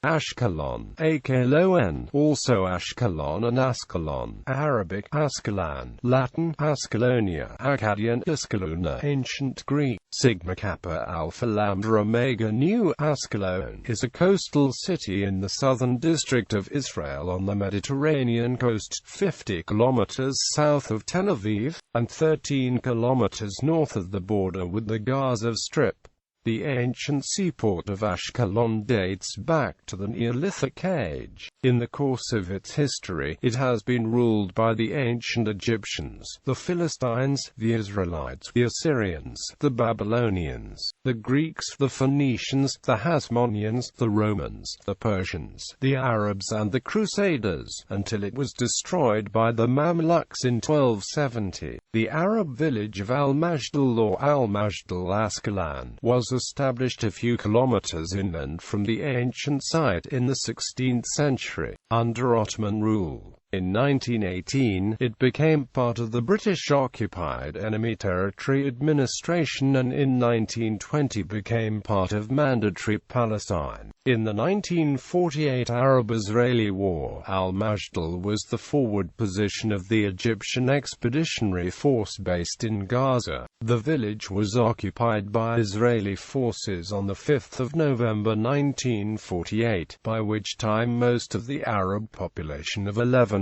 Ashkelon, æʃkɛloʊn, also Ashkelon and Ascalon, Arabic, Asqalān, Latin, Ascalonia, Akkadian, Isqalluna, Ancient Greek, Sigma Kappa Alpha Lambda Omega Nu. Ascalon is a coastal city in the southern district of Israel on the Mediterranean coast, 50 kilometers south of Tel Aviv, and 13 kilometers north of the border with the Gaza Strip. The ancient seaport of Ashkelon dates back to the Neolithic age. In the course of its history, it has been ruled by the ancient Egyptians, the Philistines, the Israelites, the Assyrians, the Babylonians, the Greeks, the Phoenicians, the Hasmoneans, the Romans, the Persians, the Arabs and the Crusaders, until it was destroyed by the Mamluks in 1270. The Arab village of al-Majdal or al-Majdal Ascalon was established a few kilometers inland from the ancient site in the 16th century, under Ottoman rule. In 1918, it became part of the British-occupied Enemy Territory Administration and in 1920 became part of Mandatory Palestine. In the 1948 Arab-Israeli War, al-Majdal was the forward position of the Egyptian Expeditionary Force based in Gaza. The village was occupied by Israeli forces on 5 November 1948, by which time most of the Arab population of 11,000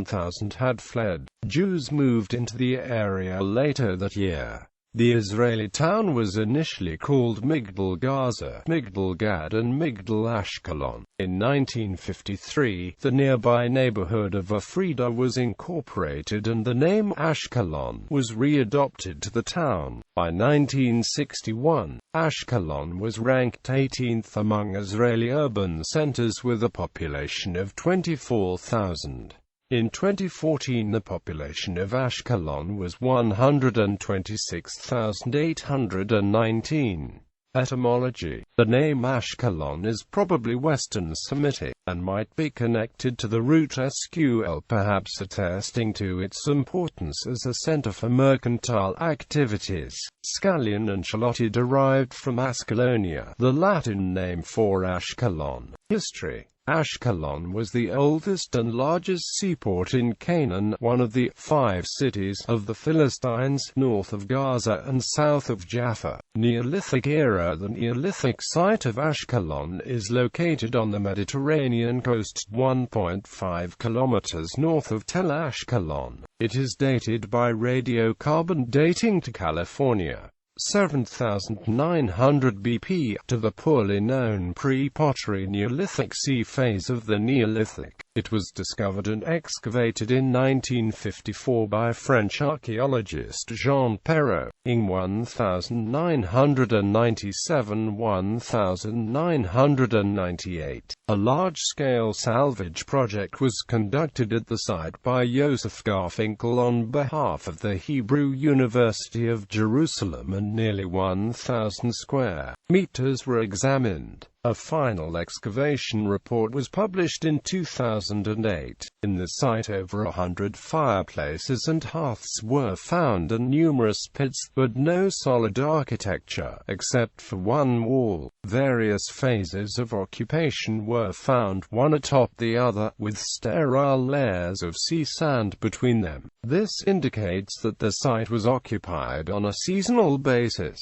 had fled. Jews moved into the area later that year. The Israeli town was initially called Migdal Gaza, Migdal Gad and Migdal Ashkelon. In 1953, the nearby neighborhood of Afrida was incorporated and the name Ashkelon was readopted to the town. By 1961, Ashkelon was ranked 18th among Israeli urban centers with a population of 24,000. In 2014 the population of Ashkelon was 126,819. Etymology: the name Ashkelon is probably Western Semitic, and might be connected to the root SQL, perhaps attesting to its importance as a center for mercantile activities. Scallion and Charlotte derived from Ascalonia, the Latin name for Ashkelon. History: Ashkelon was the oldest and largest seaport in Canaan, one of the 5 cities of the Philistines, north of Gaza and south of Jaffa. Neolithic era: the Neolithic site of Ashkelon is located on the Mediterranean coast, 1.5 kilometers north of Tel Ashkelon. It is dated by radiocarbon dating to California. 7,900 BP, to the poorly known pre-pottery Neolithic sea phase of the Neolithic. It was discovered and excavated in 1954 by French archaeologist Jean Perrot. In 1997–1998, a large-scale salvage project was conducted at the site by Joseph Garfinkel on behalf of the Hebrew University of Jerusalem, and nearly 1,000 square meters were examined. A final excavation report was published in 2008. In the site over 100 fireplaces and hearths were found and numerous pits, but no solid architecture, except for one wall. Various phases of occupation were found, one atop the other, with sterile layers of sea sand between them. This indicates that the site was occupied on a seasonal basis.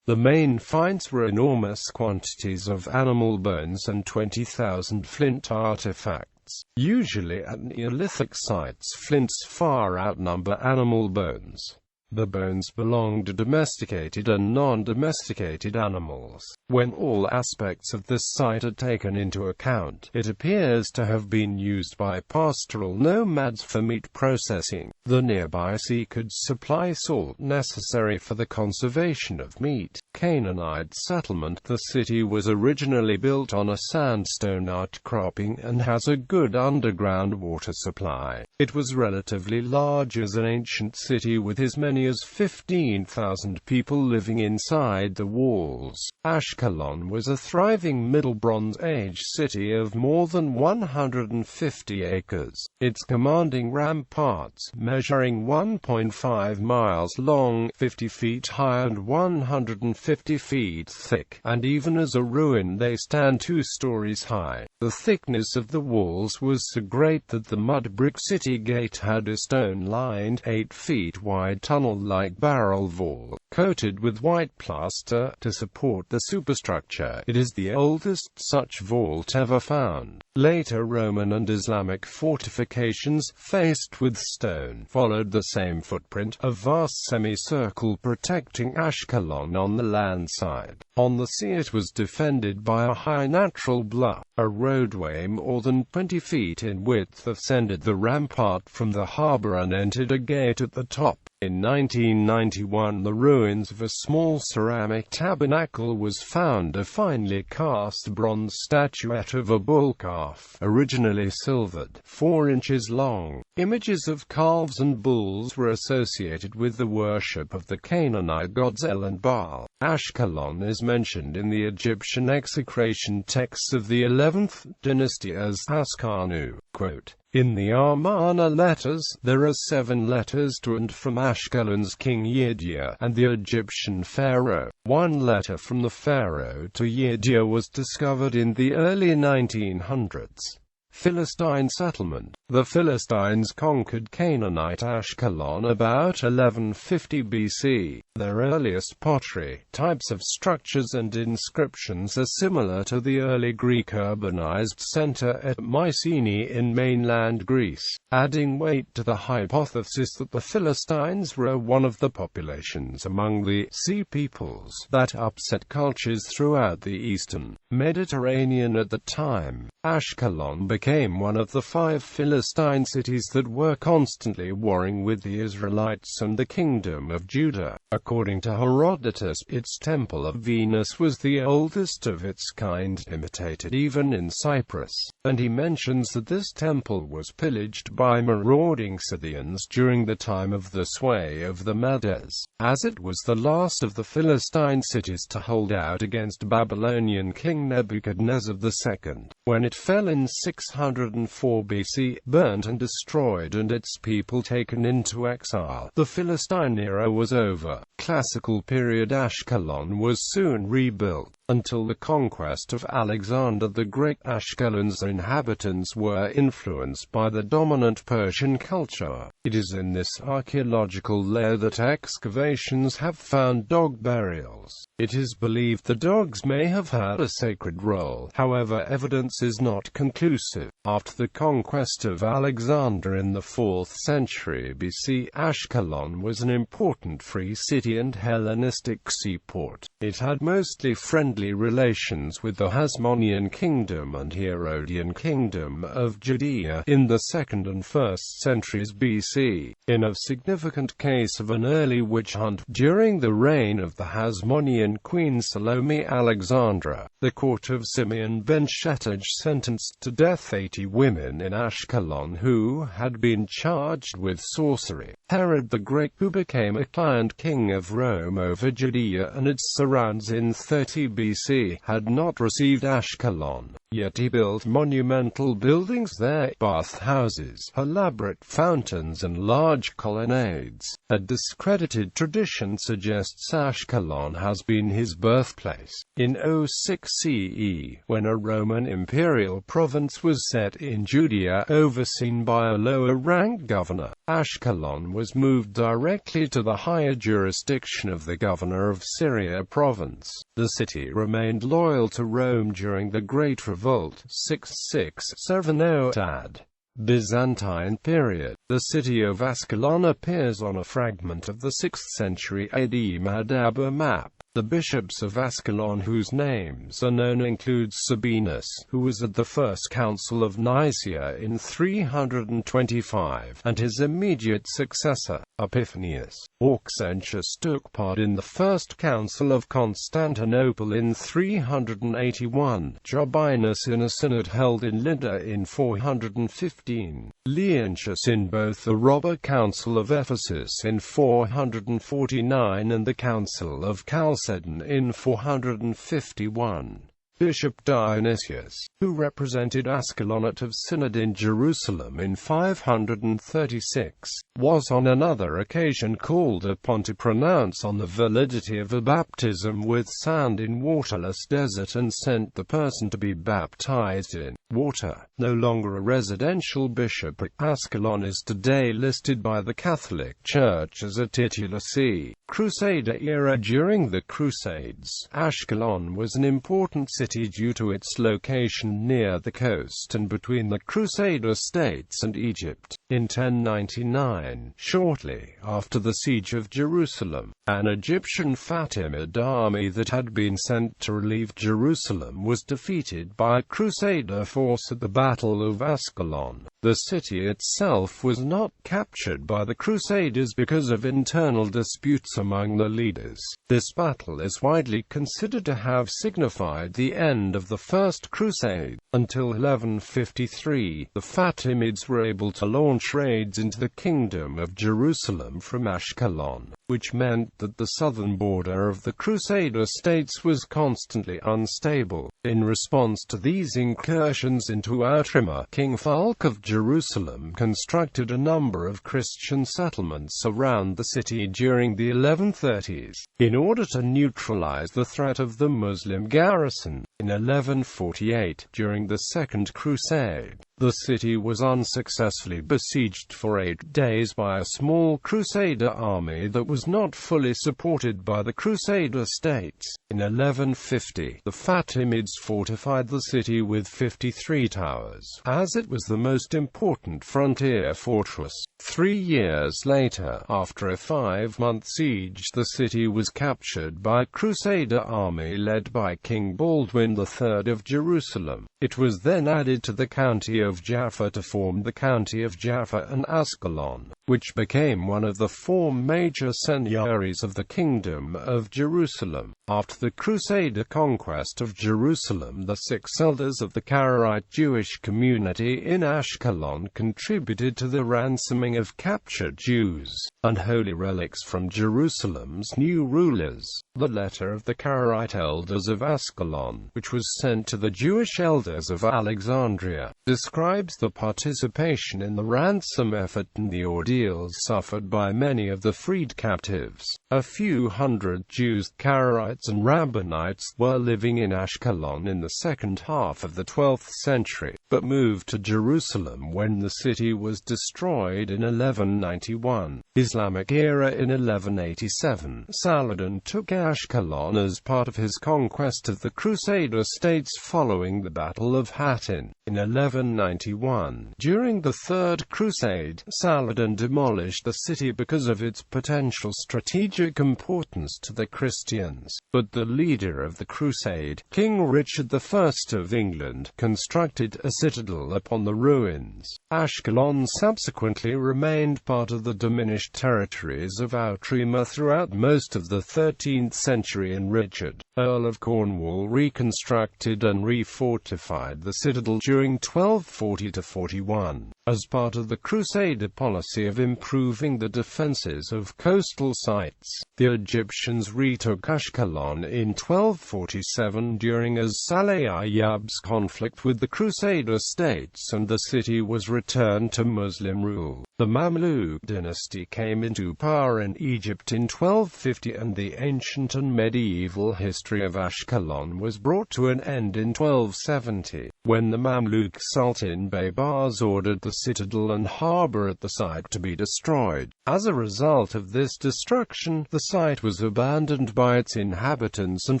The main finds were enormous quantities of animal bones and 20,000 flint artifacts. Usually at Neolithic sites, flints far outnumber animal bones. The bones belong to domesticated and non-domesticated animals. When all aspects of this site are taken into account, it appears to have been used by pastoral nomads for meat processing. The nearby sea could supply salt necessary for the conservation of meat. Canaanite settlement: the city was originally built on a sandstone outcropping and has a good underground water supply. It was relatively large as an ancient city with as many many as 15,000 people living inside the walls. Ashkelon was a thriving Middle Bronze Age city of more than 150 acres. Its commanding ramparts, measuring 1.5 miles long, 50 feet high and 150 feet thick, and even as a ruin they stand 2 stories high. The thickness of the walls was so great that the mud brick city gate had a stone-lined, 8 feet wide tunnel-like barrel wall, coated with white plaster, to support the superstructure. It is the oldest such vault ever found. Later Roman and Islamic fortifications, faced with stone, followed the same footprint, a vast semicircle protecting Ashkelon on the land side. On the sea it was defended by a high natural bluff. A roadway more than 20 feet in width ascended the rampart from the harbour and entered a gate at the top. In 1991 the ruins of a small ceramic tabernacle was found, a finely cast bronze statuette of a bull calf, originally silvered, 4 inches long. Images of calves and bulls were associated with the worship of the Canaanite gods El and Baal. Ashkelon is mentioned in the Egyptian execration texts of the 11th dynasty as Ascanu. Quote, "In the Amarna letters, there are 7 letters to and from Ashkelon's king Yedida and the Egyptian pharaoh. 1 letter from the pharaoh to Yedida was discovered in the early 1900s. Philistine settlement. The Philistines conquered Canaanite Ashkelon about 1150 BC. Their earliest pottery, types of structures and inscriptions are similar to the early Greek urbanized center at Mycenae in mainland Greece, adding weight to the hypothesis that the Philistines were one of the populations among the sea peoples that upset cultures throughout the eastern Mediterranean at the time. Ashkelon became one of the 5 Philistine cities that were constantly warring with the Israelites and the Kingdom of Judah. According to Herodotus, its temple of Venus was the oldest of its kind, imitated even in Cyprus, and he mentions that this temple was pillaged by marauding Scythians during the time of the sway of the Medes, as it was the last of the Philistine cities to hold out against Babylonian King Nebuchadnezzar II. When it fell in 604 BC, burnt and destroyed and its people taken into exile, the Philistine era was over. Classical period Ashkelon was soon rebuilt. Until the conquest of Alexander the Great, Ashkelon's inhabitants were influenced by the dominant Persian culture. It is in this archaeological layer that excavations have found dog burials. It is believed the dogs may have had a sacred role, however evidence is not conclusive. After the conquest of Alexander in the 4th century BC, Ashkelon was an important free city and Hellenistic seaport. It had mostly friendly relations with the Hasmonean kingdom and Herodian kingdom of Judea in the 2nd and 1st centuries BC. In a significant case of an early witch hunt during the reign of the Hasmonean queen Salome Alexandra, the court of Simeon ben Shettaj sentenced to death 80 women in Ashkelon who had been charged with sorcery. Herod the Great, who became acclaimed king of Rome over Judea and its surrounds in 30 BC, had not received Ashkelon, yet he built monumental buildings there, bathhouses, elaborate fountains and large colonnades. A discredited tradition suggests Ashkelon has been his birthplace. In 06 CE, when a Roman imperial province was set in Judea overseen by a lower-ranked governor, Ashkelon was moved directly to the higher jurisdiction of the governor of Syria province. The city remained loyal to Rome during the Great Revolt, 667 AD. Byzantine period. The city of Ascalon appears on a fragment of the 6th century AD Madaba map. The bishops of Ascalon whose names are known include Sabinus, who was at the First Council of Nicaea in 325, and his immediate successor, Epiphanius, Auxentius took part in the First Council of Constantinople in 381, Jobinus in a synod held in Lydda in 415, Leontius in both the Robber Council of Ephesus in 449 and the Council of Chalcedon in 451. Bishop Dionysius, who represented Ascalon at of Synod in Jerusalem in 536, was on another occasion called upon to pronounce on the validity of a baptism with sand in waterless desert and sent the person to be baptized in water. No longer a residential bishop, Ascalon is today listed by the Catholic Church as a titular see. Crusader era. During the Crusades, Ashkelon was an important city due to its location near the coast and between the Crusader states and Egypt. In 1099, shortly after the siege of Jerusalem, an Egyptian Fatimid army that had been sent to relieve Jerusalem was defeated by a Crusader force at the Battle of Ascalon. The city itself was not captured by the Crusaders because of internal disputes among the leaders. This battle is widely considered to have signified the end of the First Crusade. Until 1153, the Fatimids were able to launch raids into the Kingdom of Jerusalem from Ashkelon, which meant that the southern border of the Crusader states was constantly unstable. In response to these incursions into Outremer, King Fulk of Jerusalem constructed a number of Christian settlements around the city during the 1130s, in order to neutralize the threat of the Muslim garrison. In 1148, during the Second Crusade, the city was unsuccessfully besieged for 8 days by a small Crusader army that was not fully supported by the Crusader states. In 1150, the Fatimids fortified the city with 53 towers, as it was the most important frontier fortress. 3 years later, after a 5-month siege, the city was captured by a Crusader army led by King Baldwin III of Jerusalem. It was then added to the county of Jaffa to form the county of Jaffa and Ascalon, which became one of the 4 major seigneuries of the Kingdom of Jerusalem. After the Crusader conquest of Jerusalem, the 6 elders of the Karaite Jewish community in Ashkelon contributed to the ransoming of captured Jews and holy relics from Jerusalem's new rulers. The letter of the Karaite elders of Ascalon, which was sent to the Jewish elders of Alexandria, describes the participation in the ransom effort and the ordeals suffered by many of the freed captives. A few hundred Jews, Karaites and Rabbinites were living in Ashkelon in the second half of the 12th century, but moved to Jerusalem when the city was destroyed in 1191. Islamic era. In 1187, Saladin took Ashkelon as part of his conquest of the Crusader states following the Battle of Hattin. In 1191, during the Third Crusade, Saladin demolished the city because of its potential strategic importance to the Christians. But the leader of the crusade, King Richard I of England, constructed a citadel upon the ruins. Ashkelon subsequently remained part of the diminished territories of Outremer throughout most of the 13th century, and Richard, Earl of Cornwall, reconstructed and refortified the citadel during 1240–41. As part of the Crusader policy of improving the defenses of coastal sites, the Egyptians retook Ashkelon in 1247 during as-Saleh Ayyub's conflict with the Crusader states, and the city was returned to Muslim rule. The Mamluk dynasty came into power in Egypt in 1250, and the ancient and medieval history of Ashkelon was brought to an end in 1270, when the Mamluk Sultan Baybars ordered the citadel and harbour at the site to be destroyed. As a result of this destruction, the site was abandoned by its inhabitants and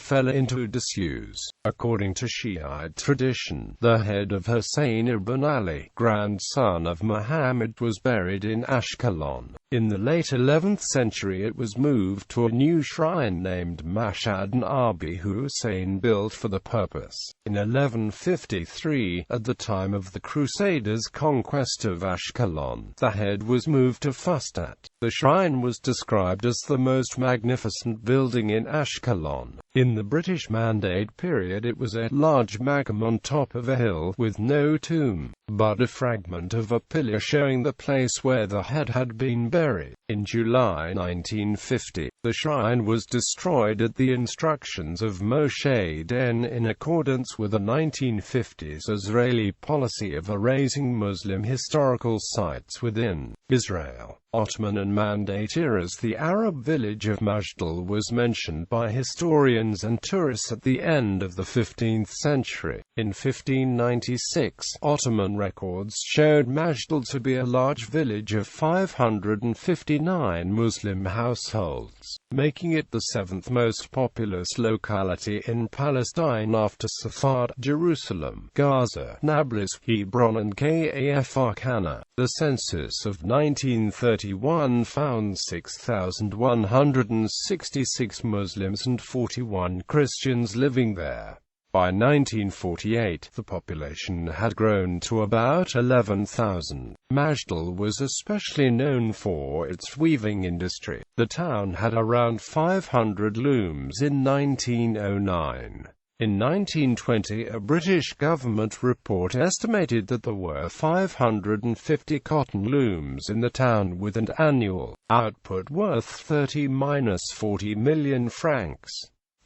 fell into disuse. According to Shiite tradition, the head of Hussein ibn Ali, grandson of Muhammad, was buried in Ashkelon. In the late 11th century it was moved to a new shrine named Mashhad Nabi Hussein built for the purpose. In 1153, at the time of the Crusaders' conquest of Ashkelon, the head was moved to Fustat. The shrine was described as the most magnificent building in Ashkelon. In the British Mandate period it was a large magma on top of a hill, with no tomb, but a fragment of a pillar showing the place where the head had been buried. In July 1950, the shrine was destroyed at the instructions of Moshe Dayan in accordance with the 1950s Israeli policy of erasing Muslim historical sites within Israel. Ottoman and Mandate eras. The Arab village of Majdal was mentioned by historians and tourists at the end of the 15th century. In 1596, Ottoman records showed Majdal to be a large village of 559 Muslim households, making it the seventh most populous locality in Palestine after Safad, Jerusalem, Gaza, Nablus, Hebron and Kafr Qana. The census of 1931 found 6,166 Muslims and 41 Christians living there. By 1948, the population had grown to about 11,000. Majdal was especially known for its weaving industry. The town had around 500 looms in 1909. In 1920, a British government report estimated that there were 550 cotton looms in the town with an annual output worth 30–40 million francs.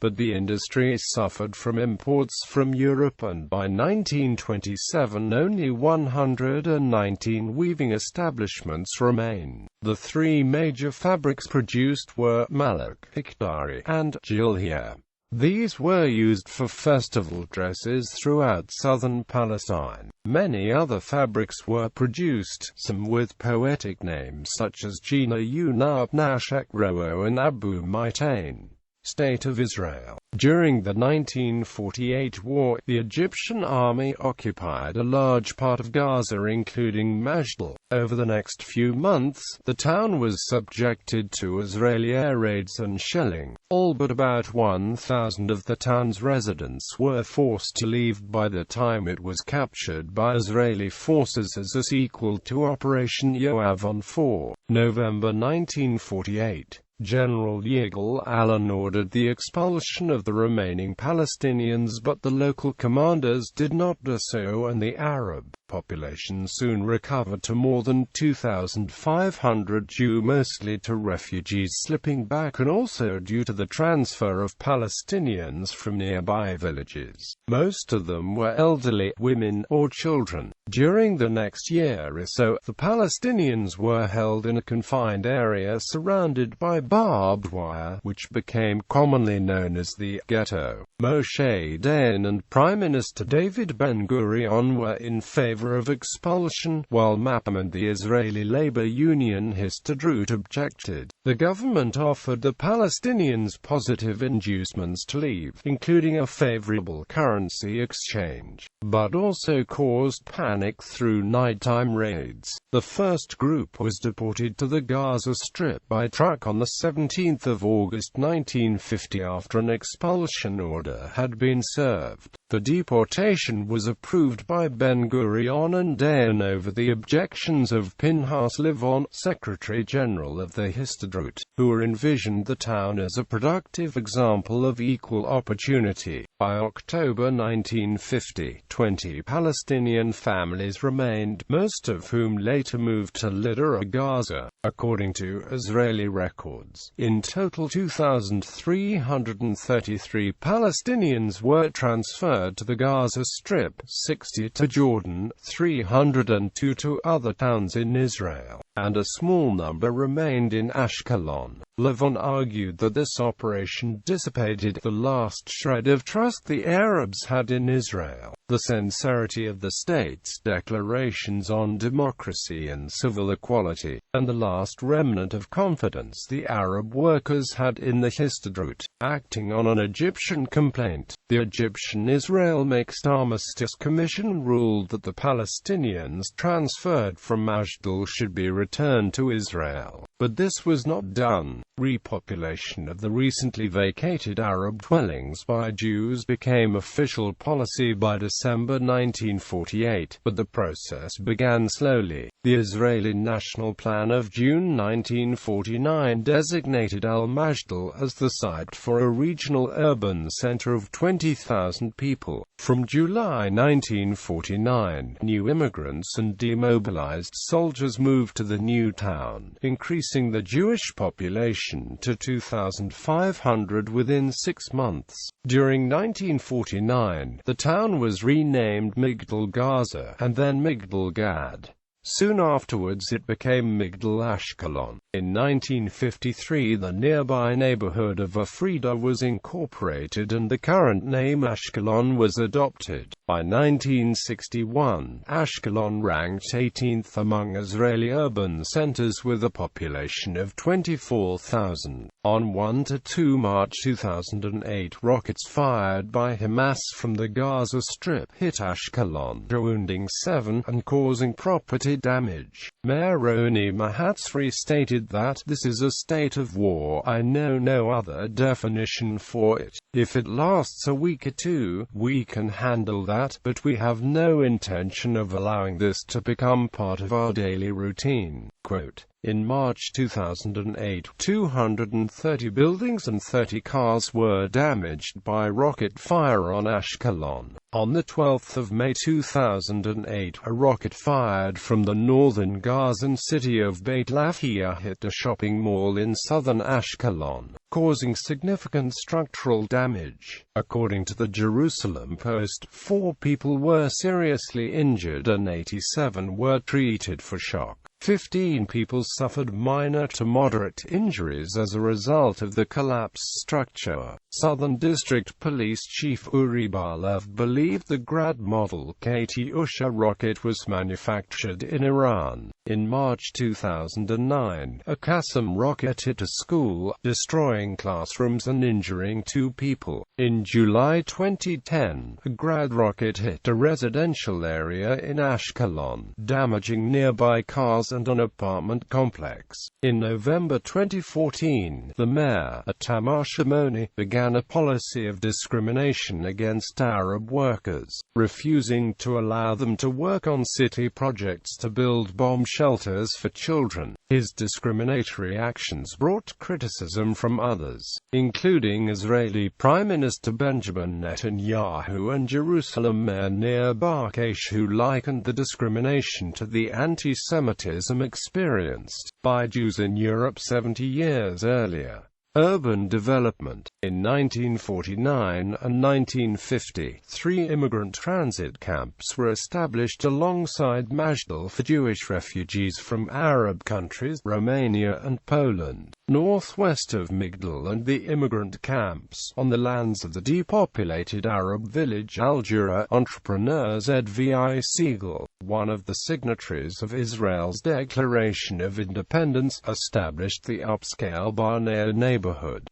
But the industry suffered from imports from Europe, and by 1927 only 119 weaving establishments remain. The three major fabrics produced were Malak, Hikdari, and Jilhia. These were used for festival dresses throughout southern Palestine. Many other fabrics were produced, some with poetic names such as Gina Yunab Nashak Ro'o and Abu Maitain. State of Israel. During the 1948 war, the Egyptian army occupied a large part of Gaza including Majdal. Over the next few months, the town was subjected to Israeli air raids and shelling. All but about 1,000 of the town's residents were forced to leave by the time it was captured by Israeli forces as a sequel to Operation Yoav on 4 November 1948. General Yigal Allon ordered the expulsion of the remaining Palestinians, but the local commanders did not do so, and the Arab population soon recovered to more than 2,500, due mostly to refugees slipping back and also due to the transfer of Palestinians from nearby villages. Most of them were elderly, women, or children. During the next year or so, the Palestinians were held in a confined area surrounded by barbed wire, which became commonly known as the ghetto. Moshe Dayan and Prime Minister David Ben-Gurion were in favor of expulsion, while MAPAM and the Israeli Labor Union Histadrut objected. The government offered the Palestinians positive inducements to leave, including a favorable currency exchange, but also caused panic through nighttime raids. The first group was deported to the Gaza Strip by truck on the 17th of August 1950 after an expulsion order had been served. The deportation was approved by Ben-Gurion and Dayan over the objections of Pinhas Livon, Secretary-General of the Histadrut, who envisioned the town as a productive example of equal opportunity. By October 1950, 20 Palestinian families remained, most of whom later moved to Lidera, Gaza. According to Israeli records, in total 2,333 Palestinians were transferred to the Gaza Strip, 60 to Jordan, 302 to other towns in Israel, and a small number remained in Ashkelon. Levon argued that this operation dissipated the last shred of trust the Arabs had in Israel. The sincerity of the state's declarations on democracy and civil equality, and the last remnant of confidence the Arab workers had in the Histadrut. Acting on an Egyptian complaint, the Egyptian Israel Mixed Armistice Commission ruled that the Palestinians transferred from Majdal should be returned to Israel. But this was not done. Repopulation of the recently vacated Arab dwellings by Jews became official policy by December 1948, but the process began slowly. The Israeli National Plan of Jews June 1949 designated al-Majdal as the site for a regional urban center of 20,000 people. From July 1949, new immigrants and demobilized soldiers moved to the new town, increasing the Jewish population to 2,500 within 6 months. During 1949, the town was renamed Migdal Gaza, and then Migdal Gad. Soon afterwards it became Migdal Ashkelon. In 1953 the nearby neighborhood of Afrida was incorporated and the current name Ashkelon was adopted. By 1961, Ashkelon ranked 18th among Israeli urban centers with a population of 24,000. On 1–2 March 2008, rockets fired by Hamas from the Gaza Strip hit Ashkelon, wounding 7 and causing property damage. Mayor Roni Mahatsri stated that, "This is a state of war. I know no other definition for it. If it lasts a week or two, we can handle that, but we have no intention of allowing this to become part of our daily routine." Quote. In March 2008, 230 buildings and 30 cars were damaged by rocket fire on Ashkelon. On the 12th of May 2008, a rocket fired from the northern Gazan city of Beit Lahia hit a shopping mall in southern Ashkelon, causing significant structural damage. According to the Jerusalem Post, 4 people were seriously injured and 87 were treated for shock. 15 people suffered minor to moderate injuries as a result of the collapsed structure. Southern District Police Chief Uri Bar-Lev believed the Grad Model Katyusha rocket was manufactured in Iran. In March 2009, a Qassam rocket hit a school, destroying classrooms and injuring 2 people. In July 2010, a Grad rocket hit a residential area in Ashkelon, damaging nearby cars and an apartment complex. In November 2014, the mayor, Tamar Shimoni, began a policy of discrimination against Arab workers, refusing to allow them to work on city projects to build bomb shelters for children. His discriminatory actions brought criticism from others, including Israeli Prime Minister Benjamin Netanyahu and Jerusalem Mayor Nir Barkesh, who likened the discrimination to the anti-Semitism experienced by Jews in Europe 70 years earlier. Urban development. In 1949 and 1950, 3 immigrant transit camps were established alongside Majdal for Jewish refugees from Arab countries, Romania and Poland. Northwest of Migdal and the immigrant camps, on the lands of the depopulated Arab village Al-Jura, entrepreneur Zvi Siegel, one of the signatories of Israel's Declaration of Independence, established the upscale Barnea neighborhood.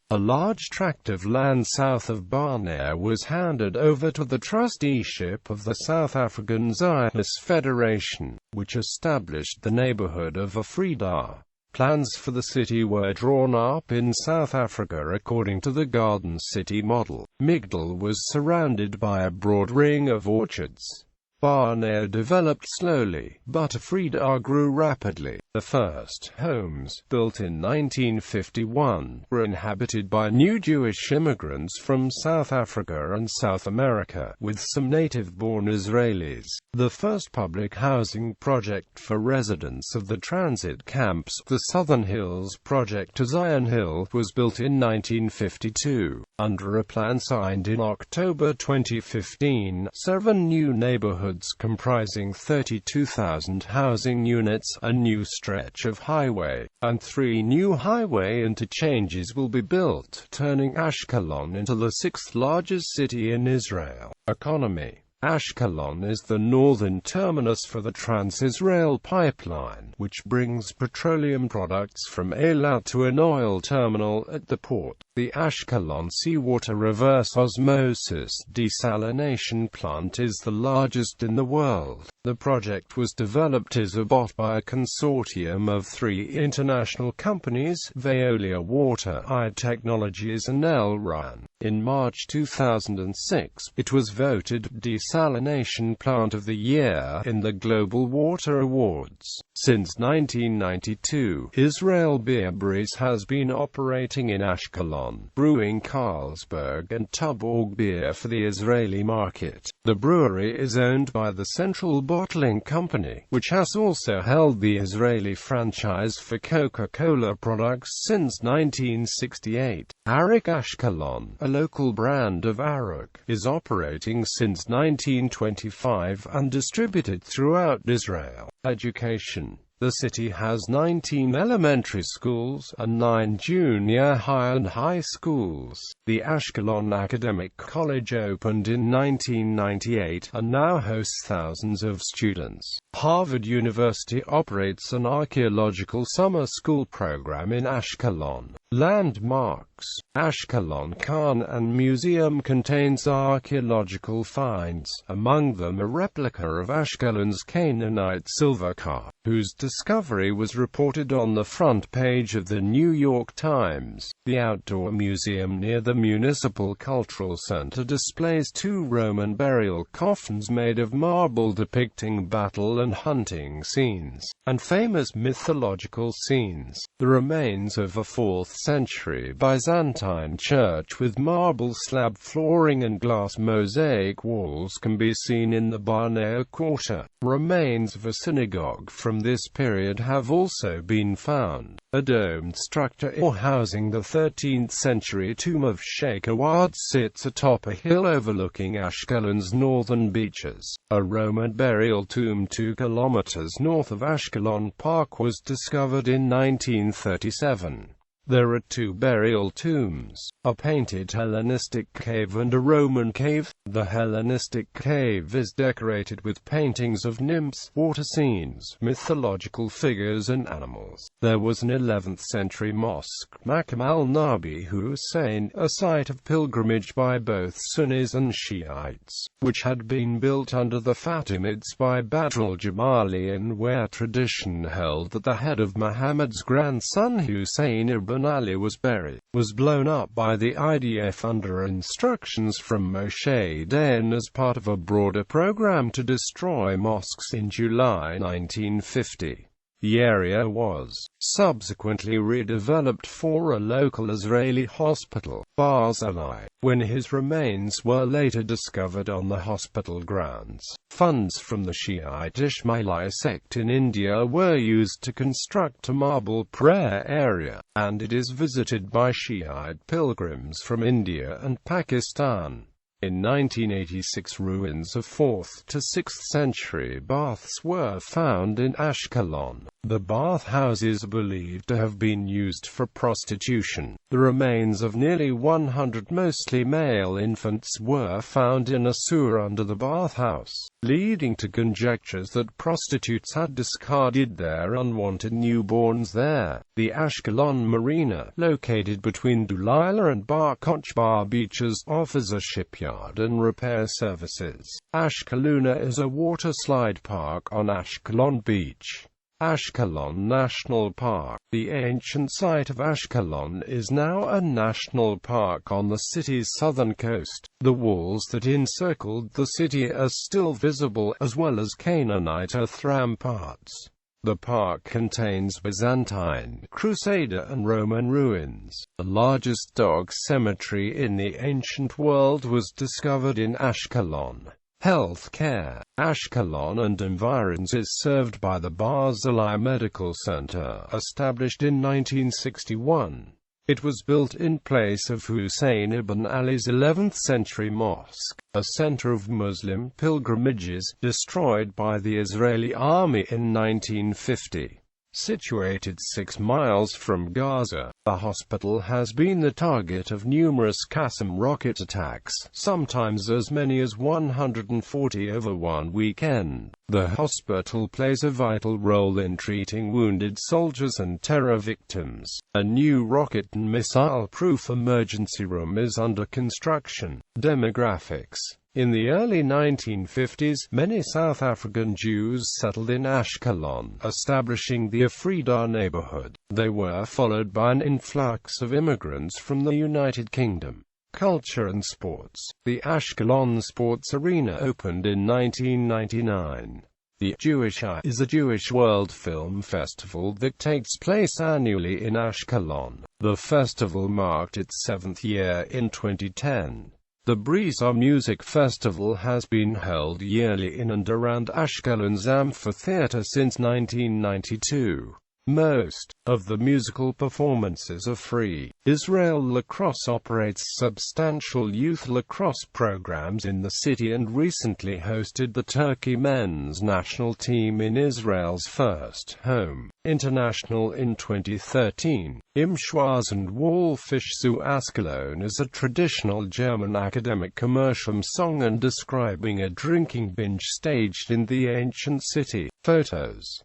A large tract of land south of Barnea was handed over to the trusteeship of the South African Zionist Federation, which established the neighborhood of Afrida. Plans for the city were drawn up in South Africa according to the Garden City model. Migdal was surrounded by a broad ring of orchards. Barnea developed slowly, but Afrida grew rapidly. The first homes, built in 1951, were inhabited by new Jewish immigrants from South Africa and South America, with some native-born Israelis. The first public housing project for residents of the transit camps, the Southern Hills Project to Zion Hill, was built in 1952. Under a plan signed in October 2015, 7 new neighborhoods comprising 32,000 housing units, a new stretch of highway, and 3 new highway interchanges will be built, turning Ashkelon into the 6th largest city in Israel. Economy. Ashkelon is the northern terminus for the Trans-Israel pipeline, which brings petroleum products from Eilat to an oil terminal at the port. The Ashkelon seawater reverse osmosis desalination plant is the largest in the world. The project was developed as a bot by a consortium of 3 international companies, Veolia Water, I Technologies and El-Ran. In March 2006, it was voted Desalination Plant of the Year in the Global Water Awards. Since 1992, Israel Beer Breweries has been operating in Ashkelon, brewing Carlsberg and Tuborg beer for the Israeli market. The brewery is owned by the Central Bottling Company, which has also held the Israeli franchise for Coca-Cola products since 1968. Ashkelon, a local brand of arrack, is operating since 1925 and distributed throughout Israel. Education. The city has 19 elementary schools and 9 junior high and high schools. The Ashkelon Academic College opened in 1998 and now hosts thousands of students. Harvard University operates an archaeological summer school program in Ashkelon. Landmarks. Ashkelon Khan and Museum contains archaeological finds, among them a replica of Ashkelon's Canaanite silver car, whose discovery was reported on the front page of the New York Times. The outdoor museum near the Municipal Cultural Center displays 2 Roman burial coffins made of marble depicting battle and hunting scenes, and famous mythological scenes. The remains of a 4th century Byzantine church with marble slab flooring and glass mosaic walls can be seen in the Barnea Quarter. Remains of a synagogue from this period have also been found. A domed structure housing the 13th century tomb of Sheikh Awad sits atop a hill overlooking Ashkelon's northern beaches. A Roman burial tomb 2 kilometers north of Ashkelon Park was discovered in 1937. There are 2 burial tombs, a painted Hellenistic cave and a Roman cave. The Hellenistic cave is decorated with paintings of nymphs, water scenes, mythological figures and animals. There was an 11th century mosque, Maqam al-Nabi Hussein, a site of pilgrimage by both Sunnis and Shiites, which had been built under the Fatimids by Badr al-Jamali, and where tradition held that the head of Muhammad's grandson Hussein ibn Ali was buried, was blown up by the IDF under instructions from Moshe Dayan as part of a broader program to destroy mosques in July 1950. The area was subsequently redeveloped for a local Israeli hospital, Barzilai, when his remains were later discovered on the hospital grounds. Funds from the Shiite Ismaili sect in India were used to construct a marble prayer area, and it is visited by Shiite pilgrims from India and Pakistan. In 1986, ruins of 4th to 6th century baths were found in Ashkelon. The bathhouses are believed to have been used for prostitution. The remains of nearly 100 mostly male infants were found in a sewer under the bathhouse, leading to conjectures that prostitutes had discarded their unwanted newborns there. The Ashkelon Marina, located between Delilah and Bar Kochbar beaches, offers a shipyard and repair services. Ascalona is a waterslide park on Ashkelon Beach. Ashkelon National Park. The ancient site of Ashkelon is now a national park on the city's southern coast. The walls that encircled the city are still visible, as well as Canaanite earth ramparts. The park contains Byzantine, Crusader and Roman ruins. The largest dog cemetery in the ancient world was discovered in Ashkelon. Health care. Ashkelon and environs is served by the Barzilai Medical Center, established in 1961. It was built in place of Hussein ibn Ali's 11th century mosque, a center of Muslim pilgrimages, destroyed by the Israeli army in 1950. Situated 6 miles from Gaza, the hospital has been the target of numerous Qassam rocket attacks, sometimes as many as 140 over one weekend. The hospital plays a vital role in treating wounded soldiers and terror victims. A new rocket and missile-proof emergency room is under construction. Demographics. In the early 1950s, many South African Jews settled in Ashkelon, establishing the Afrida neighborhood. They were followed by an influx of immigrants from the United Kingdom. Culture and sports. The Ashkelon Sports Arena opened in 1999. The Jewish Eye is a Jewish World Film Festival that takes place annually in Ashkelon. The festival marked its 7th year in 2010. The Brisa Music Festival has been held yearly in and around Ashkelon's amphitheater since 1992. Most of the musical performances are free. Israel Lacrosse operates substantial youth lacrosse programs in the city and recently hosted the Turkey men's national team in Israel's first home international in 2013. Im Schwarzen Walfisch zu Ascalon is a traditional German academic commercial song and describing a drinking binge staged in the ancient city. Photos.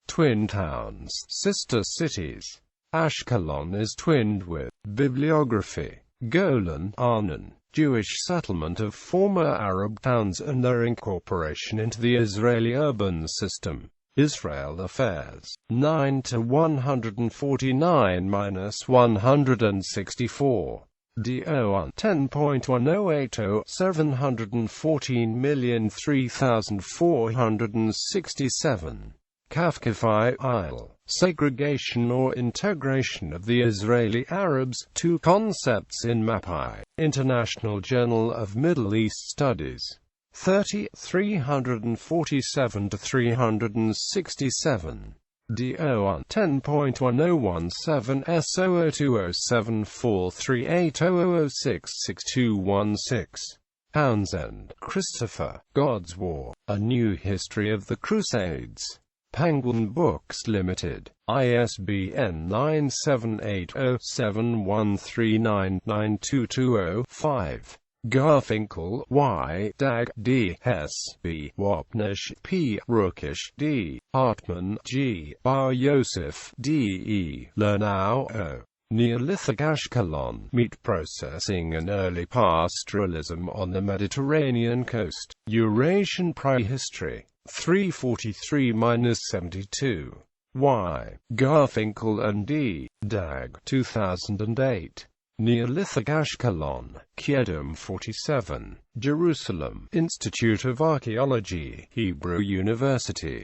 Twin towns, sister cities. Ashkelon is twinned with. Bibliography. Golan, Arnon, Jewish settlement of former Arab towns and their incorporation into the Israeli urban system. Israel Affairs. 9-149-164. DO 10.1080 714,003,467. Kafkafai Isle. Segregation or integration of the Israeli Arabs. Two concepts in Mapai. International Journal of Middle East Studies. 30, 347-367. DO 10.1017 S020743800666216. Townsend, Christopher. God's War: A New History of the Crusades. Penguin Books Limited. ISBN 9780713992205. Garfinkel, Y. Dag, D. Hess, B. Wapnish, P. Rookish, D. Hartmann, G. Bar Yosef, D. E. Lernau, O. Neolithic Ashkelon, meat processing and early pastoralism on the Mediterranean coast. Eurasian prehistory. 343-72. Y. Garfinkel and D. Dag, 2008. Neolithic Ashkelon, Kiedum 47, Jerusalem, Institute of Archaeology, Hebrew University.